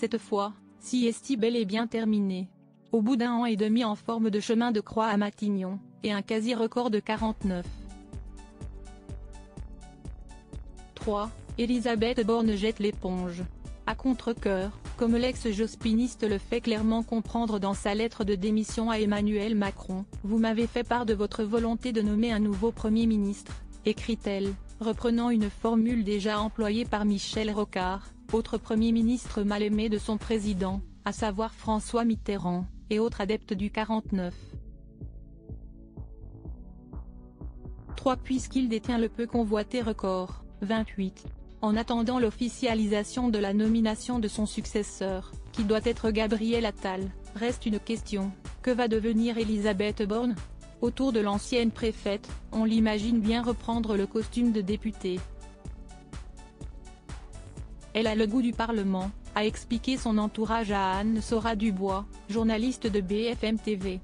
Cette fois, si est bel et bien terminé. Au bout d'1 an et demi en forme de chemin de croix à Matignon, et un quasi-record de 49. 3. Elisabeth Borne jette l'éponge. À contre-cœur, comme l'ex-jospiniste le fait clairement comprendre dans sa lettre de démission à Emmanuel Macron, « Vous m'avez fait part de votre volonté de nommer un nouveau Premier ministre », écrit-elle, reprenant une formule déjà employée par Michel Rocard, autre Premier ministre mal aimé de son président, à savoir François Mitterrand, et autre adepte du 49. 3. Puisqu'il détient le peu convoité record, 28. En attendant l'officialisation de la nomination de son successeur, qui doit être Gabriel Attal, reste une question: que va devenir Elisabeth Borne? Autour de l'ancienne préfète, on l'imagine bien reprendre le costume de députée. Elle a le goût du Parlement, a expliqué son entourage à Anne-Sora Dubois, journaliste de BFM TV.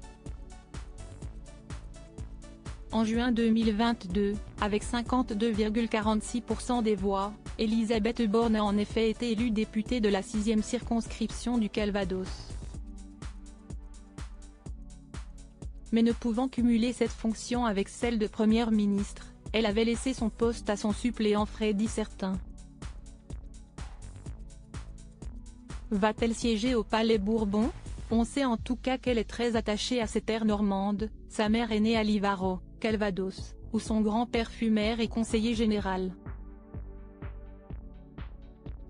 En juin 2022, avec 52,46% des voix, Elisabeth Borne a en effet été élue députée de la 6e circonscription du Calvados. Mais ne pouvant cumuler cette fonction avec celle de Première ministre, elle avait laissé son poste à son suppléant Freddy Certain. Va-t-elle siéger au Palais Bourbon? On sait en tout cas qu'elle est très attachée à ses terres normandes. Sa mère est née à Livaro, Calvados, où son grand-père fut maire et conseiller général.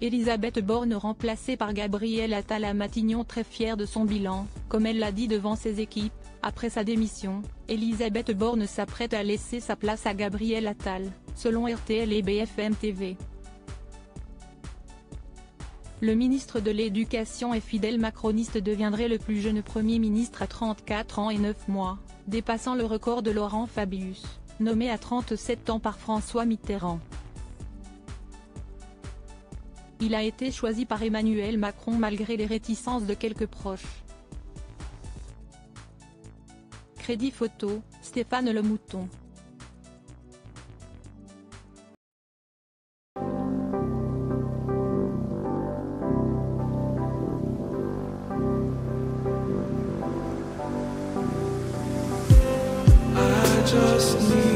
Elisabeth Borne remplacée par Gabriel Attal à Matignon, très fière de son bilan, comme elle l'a dit devant ses équipes. Après sa démission, Elisabeth Borne s'apprête à laisser sa place à Gabriel Attal, selon RTL et BFM TV. Le ministre de l'Éducation et fidèle macroniste deviendrait le plus jeune Premier ministre à 34 ans et 9 mois, dépassant le record de Laurent Fabius, nommé à 37 ans par François Mitterrand. Il a été choisi par Emmanuel Macron malgré les réticences de quelques proches. Crédit photo, Stéphane Le Mouton. Just need